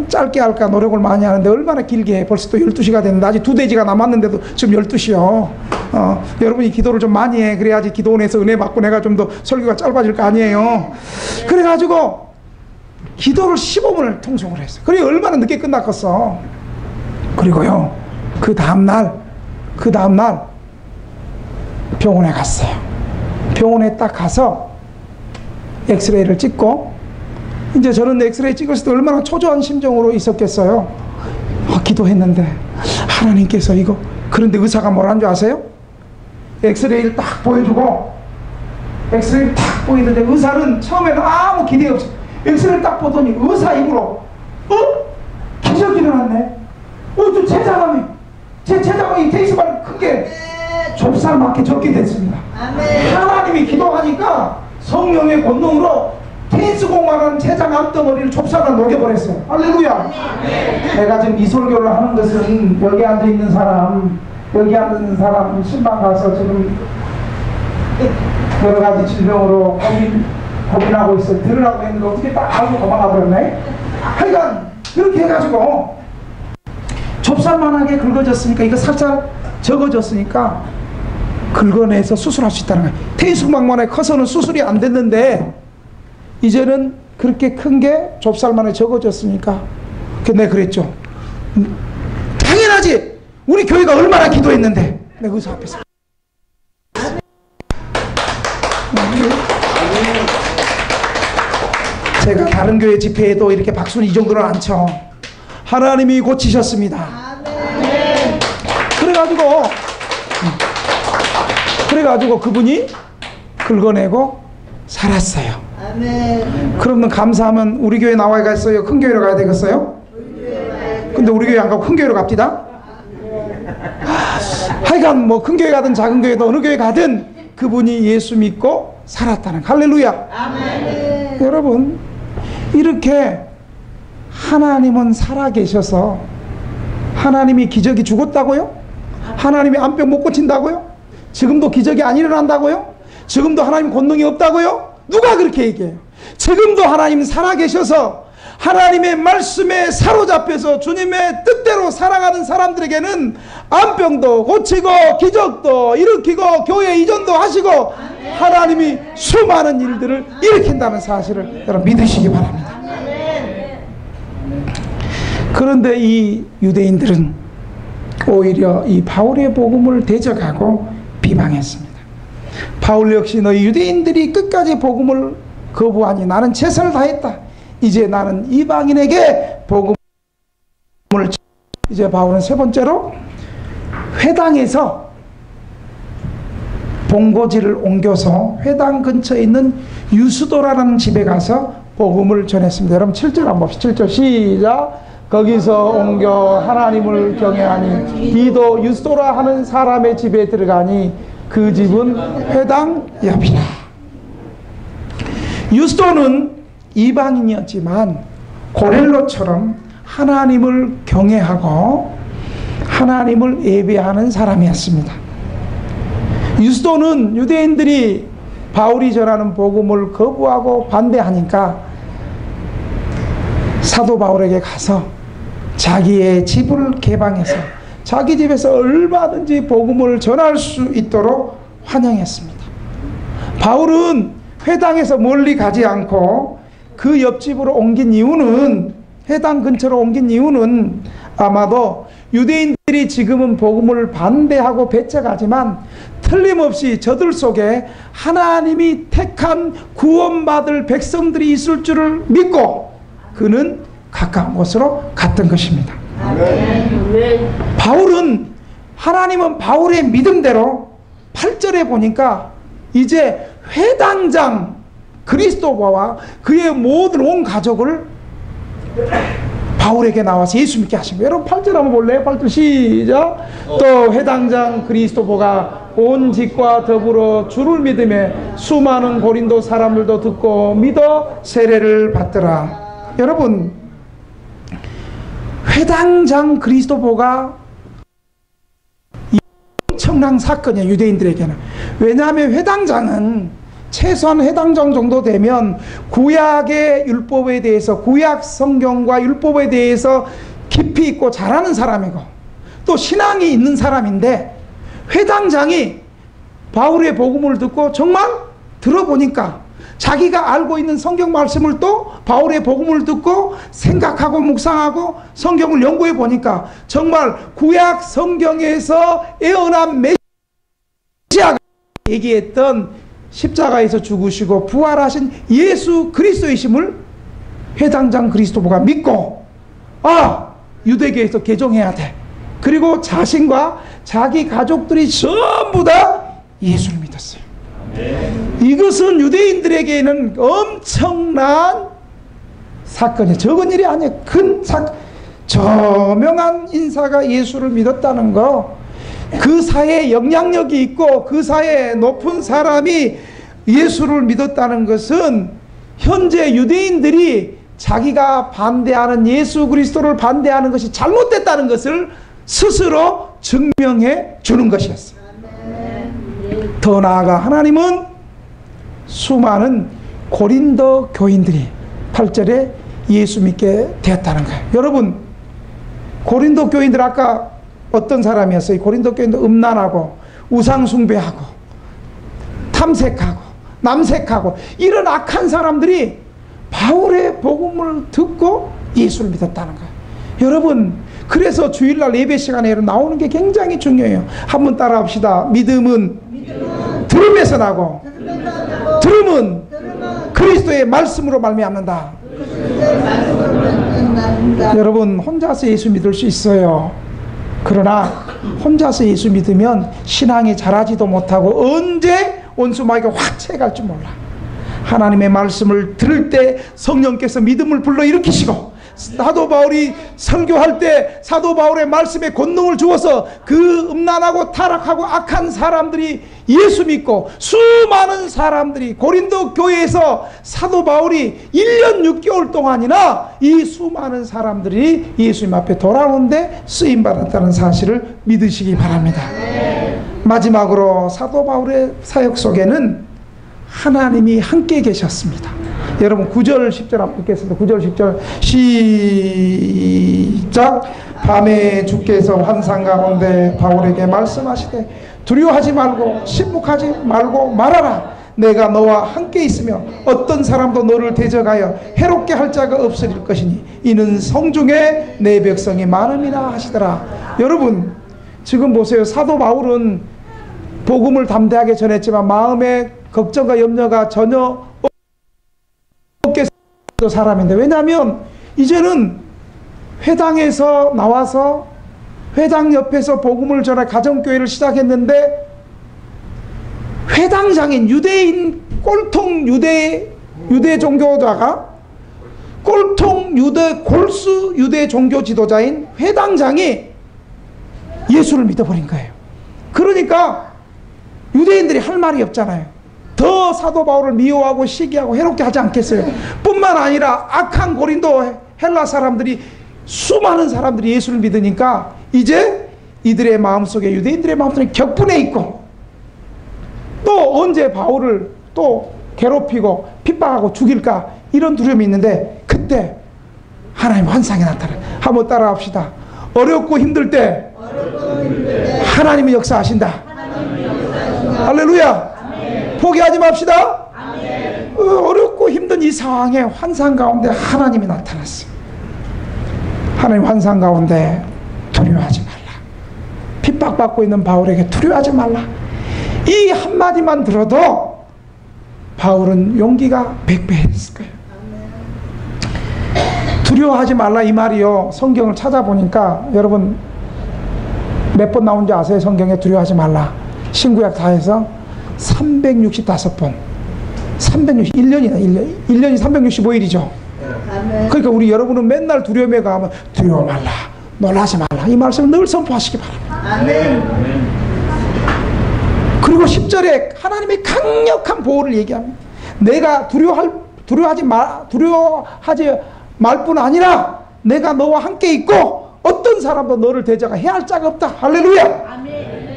짧게 할까 노력을 많이 하는데 얼마나 길게 해. 벌써 또 12시가 됐는데 아직 2대지가 남았는데도 지금 12시요. 여러분이 기도를 좀 많이 해. 그래야지 기도원에서 은혜 받고 내가 좀 더 설교가 짧아질 거 아니에요. 그래가지고 기도를 15분을 통성을 했어요. 그래 얼마나 늦게 끝났겠어. 그리고요 그 다음날 병원에 갔어요. 병원에 딱 가서 엑스레이를 찍고 이제 저는 엑스레이 찍었을 때 얼마나 초조한 심정으로 있었겠어요. 기도했는데 하나님께서 이거 그런데 의사가 뭐라는 줄 아세요? 엑스레이를 딱 보여주고 엑스레이를 딱 보이는데 의사는 처음에는 아무 기대 없이 엑스레이를 딱 보더니 의사 입으로 기적이 일어났네. 저 췌장암이 테이스만 크게 좁쌀맞게 적게 됐습니다. 하나님이 기도하니까 성령의 권능으로 테니스공만한 췌장 암덩어리를 좁쌀로 녹여버렸어요. 할렐루야. 내가 지금 이 설교를 하는 것은 여기 앉아있는 사람 신방 가서 지금 여러 가지 질병으로 고민하고 있어요. 들으라고 했는데 어떻게 딱 알고 도망가 버렸네. 하여간 그렇게 해가지고 좁쌀만하게 긁어졌으니까 이거 살짝 적어졌으니까 긁어내서 수술할 수 있다는 거예요. 테니스공만에 커서는 수술이 안 됐는데 이제는 그렇게 큰 게 좁쌀만에 적어졌으니까 내가 그랬죠. 당연하지. 우리 교회가 얼마나 기도했는데 내가 의사 앞에서 제가 다른 교회 집회에도 이렇게 박수는 이 정도는 안 쳐. 하나님이 고치셨습니다. 그래가지고 그분이 긁어내고 살았어요. 아멘. 그러면 감사하면 우리 교회 나와야겠어요? 큰 교회로 가야 되겠어요? 근데 우리 교회 안 가고 큰 교회로 갑시다. 하여간 뭐 큰 교회 가든 작은 교회든 어느 교회 가든 그분이 예수 믿고 살았다는 할렐루야. 아멘. 여러분 이렇게 하나님은 살아계셔서 하나님이 기적이 죽었다고요? 하나님이 암병 못 고친다고요? 지금도 기적이 안 일어난다고요? 지금도 하나님 권능이 없다고요? 누가 그렇게 얘기해요? 지금도 하나님 살아계셔서 하나님의 말씀에 사로잡혀서 주님의 뜻대로 살아가는 사람들에게는 암병도 고치고 기적도 일으키고 교회 이전도 하시고 하나님이 수많은 일들을 일으킨다는 사실을 여러분 믿으시기 바랍니다. 그런데 이 유대인들은 오히려 이 바울의 복음을 대적하고 비방했습니다. 바울 역시 너희 유대인들이 끝까지 복음을 거부하니 나는 최선을 다했다. 이제 나는 이방인에게 복음을. 이제 바울은 세 번째로 회당에서 본고지를 옮겨서 회당 근처에 있는 유스도라는 집에 가서 복음을 전했습니다. 여러분 7절 한번 봅시다. 7절 시작. 거기서 옮겨 하나님을 경외하니 이도 유스도라 하는 사람의 집에 들어가니 그 집은 회당 옆이라. 유스도는 이방인이었지만 고넬로처럼 하나님을 경외하고 하나님을 예배하는 사람이었습니다. 유스도는 유대인들이 바울이 전하는 복음을 거부하고 반대하니까 사도 바울에게 가서 자기의 집을 개방해서 자기 집에서 얼마든지 복음을 전할 수 있도록 환영했습니다. 바울은 회당에서 멀리 가지 않고 그 옆집으로 옮긴 이유는, 회당 근처로 옮긴 이유는 아마도 유대인들이 지금은 복음을 반대하고 배척하지만 틀림없이 저들 속에 하나님이 택한 구원받을 백성들이 있을 줄을 믿고 그는 가까운 곳으로 갔던 것입니다. 바울은, 하나님은 바울의 믿음대로 8절에 보니까 이제 회당장 그리스도바와 그의 모든 온 가족을 바울에게 나와서 예수 믿게 하신 거예요. 여러분 8절 한번 볼래요? 8절 시작. 또 회당장 그리스도보가 온 집과 더불어 주를 믿음에 수많은 고린도 사람들도 듣고 믿어 세례를 받더라. 여러분, 회당장 그리스도보가 엄청난 사건이에요, 유대인들에게는. 왜냐하면 회당장은 최소한 회당장 정도 되면 구약의 율법에 대해서, 구약 성경과 율법에 대해서 깊이 있고 잘 아는 사람이고 또 신앙이 있는 사람인데, 회당장이 바울의 복음을 듣고 정말 들어보니까 자기가 알고 있는 성경 말씀을 또 바울의 복음을 듣고 생각하고 묵상하고 성경을 연구해 보니까 정말 구약 성경에서 예언한 메시아가 얘기했던 십자가에서 죽으시고 부활하신 예수 그리스도이심을 회당장 그리스도보가 믿고, 유대교에서 개종해야 돼. 그리고 자신과 자기 가족들이 전부 다 예수를 믿었어요. 이것은 유대인들에게는 엄청난 사건이에요. 적은 일이 아니에요. 큰 사건. 저명한 인사가 예수를 믿었다는 거, 그 사회에 영향력이 있고 그 사회에 높은 사람이 예수를 믿었다는 것은 현재 유대인들이 자기가 반대하는 예수 그리스도를 반대하는 것이 잘못됐다는 것을 스스로 증명해 주는 것이었어요. 더 나아가 하나님은 수많은 고린도 교인들이 8절에 예수 믿게 되었다는 거예요. 여러분, 고린도 교인들 아까 어떤 사람이었어요? 고린도 교인들 음란하고 우상숭배하고 탐색하고 남색하고 이런 악한 사람들이 바울의 복음을 듣고 예수를 믿었다는 거예요. 여러분, 그래서 주일날 예배 시간에 나오는 게 굉장히 중요해요. 한번 따라합시다. 믿음은 들음에서 나고 들음은 그리스도의 말씀으로 말미암는다. 여러분, 혼자서 예수 믿을 수 있어요. 그러나 혼자서 예수 믿으면 신앙이 자라지도 못하고 언제 원수마귀가 확 채갈 줄 몰라. 하나님의 말씀을 들을 때 성령께서 믿음을 불러일으키시고 사도 바울이 설교할 때 사도 바울의 말씀에 권능을 주어서 그 음란하고 타락하고 악한 사람들이 예수 믿고 수많은 사람들이 고린도 교회에서 사도 바울이 1년 6개월 동안이나 이 수많은 사람들이 예수님 앞에 돌아오는데 쓰임받았다는 사실을 믿으시기 바랍니다. 마지막으로 사도 바울의 사역 속에는 하나님이 함께 계셨습니다. 여러분 9절 10절 한번 읽겠습니다. 9절 10절 시작. 밤에 주께서 환상 가운데 바울에게 말씀하시되 두려워하지 말고 침묵하지 말고 말하라. 내가 너와 함께 있으며 어떤 사람도 너를 대적하여 해롭게 할 자가 없으릴 것이니 이는 성중에 내 백성이 많음이라 하시더라. 여러분 지금 보세요. 사도 바울은 복음을 담대하게 전했지만 마음에 걱정과 염려가 전혀 없게 사람인데, 왜냐하면 이제는 회당에서 나와서 회당 옆에서 복음을 전해 가정교회를 시작했는데 회당장인 유대인 꼴통 유대 종교자가 꼴통 골수 유대 종교 지도자인 회당장이 예수를 믿어버린 거예요. 그러니까 유대인들이 할 말이 없잖아요. 더 사도 바울을 미워하고 시기하고 해롭게 하지 않겠어요? 뿐만 아니라 악한 고린도 헬라 사람들이 수많은 사람들이 예수를 믿으니까 이제 이들의 마음속에 유대인들의 마음속에 격분해 있고 또 언제 바울을 또 괴롭히고 핍박하고 죽일까 이런 두려움이 있는데 그때 하나님 환상이 나타나요. 한번 따라합시다. 어렵고 힘들 때 하나님이 역사하신다. 할렐루야. 포기하지 맙시다. 어렵고 힘든 이 상황에 환상 가운데 하나님이 나타났어요. 하나님 환상 가운데 두려워하지 말라. 핍박받고 있는 바울에게 두려워하지 말라. 이 한마디만 들어도 바울은 용기가 100배했을 거예요. 두려워하지 말라 이 말이요, 성경을 찾아보니까 여러분 몇 번 나온지 아세요? 성경에 두려워하지 말라. 신구약 다 해서 365번. 1년이 365일이죠. 그러니까 우리 여러분은 맨날 두려움에 가면 두려워 말라, 놀라지 말라 이 말씀을 늘 선포하시기 바랍니다. 아멘. 그리고 10절에 하나님의 강력한 보호를 얘기합니다. 내가 두려워하지 말 뿐 아니라 내가 너와 함께 있고 어떤 사람도 너를 대적하여 해할 자가 없다. 할렐루야. 아멘.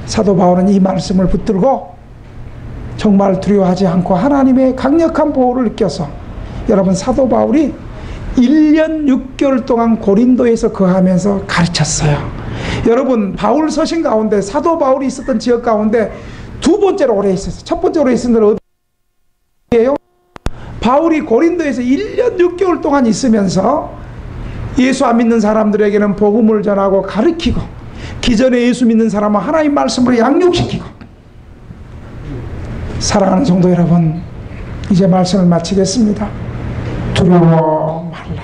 사도 바울은 이 말씀을 붙들고 정말 두려워하지 않고 하나님의 강력한 보호를 느껴서, 여러분 사도 바울이 1년 6개월 동안 고린도에서 거하면서 가르쳤어요. 여러분 바울 서신 가운데 사도 바울이 있었던 지역 가운데 두 번째로 오래 있었어요. 첫 번째로 있은 데는 어디예요? 바울이 고린도에서 1년 6개월 동안 있으면서 예수 안 믿는 사람들에게는 복음을 전하고 가르치고 기존에 예수 믿는 사람은 하나님 말씀으로 양육시키고. 사랑하는 성도 여러분, 이제 말씀을 마치겠습니다. 두려워 말라.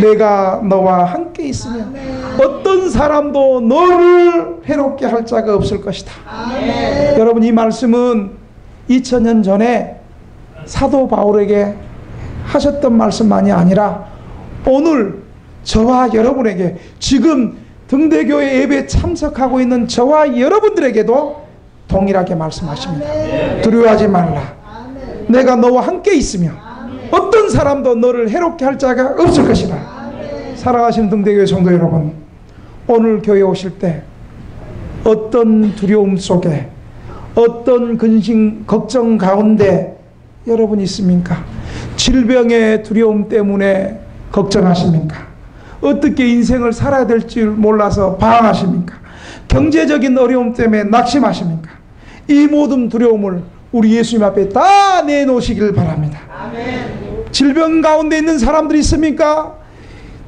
내가 너와 함께 있으면 어떤 사람도 너를 해롭게 할 자가 없을 것이다. 여러분 이 말씀은 2000년 전에 사도 바울에게 하셨던 말씀만이 아니라 오늘 저와 여러분에게, 지금 등대교회 예배에 참석하고 있는 저와 여러분들에게도 동일하게 말씀하십니다. 두려워하지 말라. 내가 너와 함께 있으며 어떤 사람도 너를 해롭게 할 자가 없을 것이다. 사랑하시는 등대교회 성도 여러분, 오늘 교회에 오실 때 어떤 두려움 속에, 어떤 근심 걱정 가운데 여러분 있습니까? 질병의 두려움 때문에 걱정하십니까? 어떻게 인생을 살아야 될지 몰라서 방황하십니까? 경제적인 어려움 때문에 낙심하십니까? 이 모든 두려움을 우리 예수님 앞에 다 내놓으시길 바랍니다. 아멘. 질병 가운데 있는 사람들이 있습니까?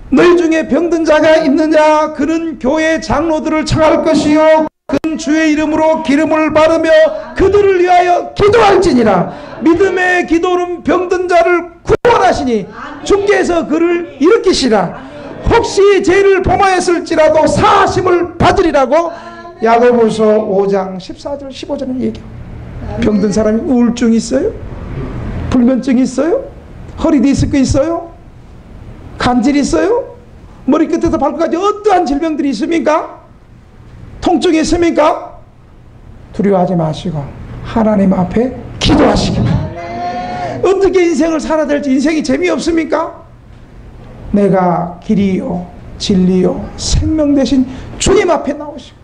너희 중에 병든 자가 있느냐? 그는 교회 장로들을 청할 것이요 그는 주의 이름으로 기름을 바르며 그들을 위하여 기도할지니라. 믿음의 기도는 병든 자를 구원하시니 주께서 그를 일으키시라. 혹시 죄를 범하였을지라도 사하심을 받으리라고 야고보서 5장 14절 15절은 얘기해요. 병든 사람이 우울증 있어요? 불면증 있어요? 허리 디스크 있어요? 간질이 있어요? 머리끝에서 발끝까지 어떠한 질병들이 있습니까? 통증이 있습니까? 두려워하지 마시고 하나님 앞에 기도하시기 바랍니다. 어떻게 인생을 살아야 될지 인생이 재미없습니까? 내가 길이요 진리요 생명 되신 주님 앞에 나오시고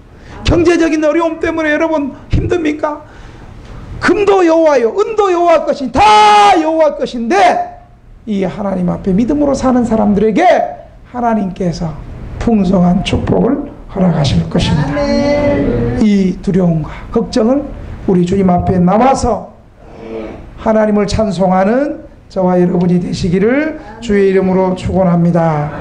경제적인 어려움 때문에 여러분 힘듭니까? 금도 여호와요 은도 여호와 것이 다 여호와 것인데 이 하나님 앞에 믿음으로 사는 사람들에게 하나님께서 풍성한 축복을 허락하실 것입니다. 이 두려움과 걱정을 우리 주님 앞에 나와서 하나님을 찬송하는 저와 여러분이 되시기를 주의 이름으로 축원합니다.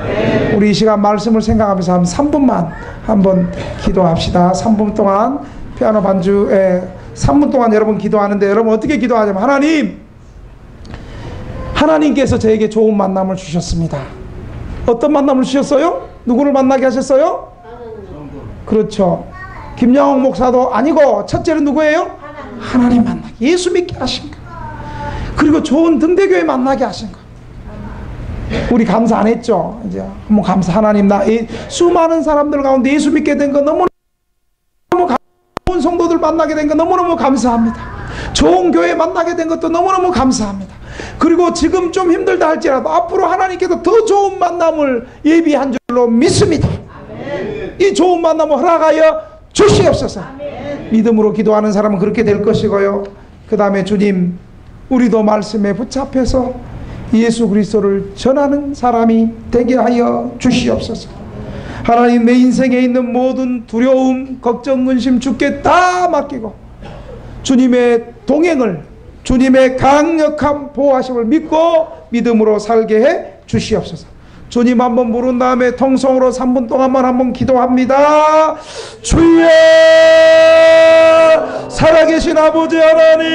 우리 이 시간 말씀을 생각하면서 한 3분만 한번 기도합시다. 3분 동안 피아노 반주에 3분 동안 여러분 기도하는데 여러분 어떻게 기도하냐면 하나님께서 저에게 좋은 만남을 주셨습니다. 어떤 만남을 주셨어요? 누구를 만나게 하셨어요? 그렇죠. 김영옥 목사도 아니고 첫째는 누구예요? 하나님 만나게 예수 믿게 하신 거. 그리고 좋은 등대교회 만나게 하신 거. 우리 감사 안 했죠? 이제 한번 감사. 하나님 나 이 수많은 사람들 가운데 예수 믿게 된 거 너무너무 좋은 성도들 만나게 된 거 너무너무 감사합니다. 좋은 교회 만나게 된 것도 너무너무 감사합니다. 그리고 지금 좀 힘들다 할지라도 앞으로 하나님께서 더 좋은 만남을 예비한 줄로 믿습니다. 이 좋은 만남을 허락하여 주시옵소서. 믿음으로 기도하는 사람은 그렇게 될 것이고요. 그 다음에 주님 우리도 말씀에 붙잡혀서 예수 그리스도를 전하는 사람이 되게 하여 주시옵소서. 하나님 내 인생에 있는 모든 두려움 걱정 근심 주께 다 맡기고 주님의 동행을 주님의 강력한 보호하심을 믿고 믿음으로 살게 해 주시옵소서. 주님 한번 부른 다음에 통성으로 3분 동안만 한번 기도합니다. 주여 살아계신 아버지 하나님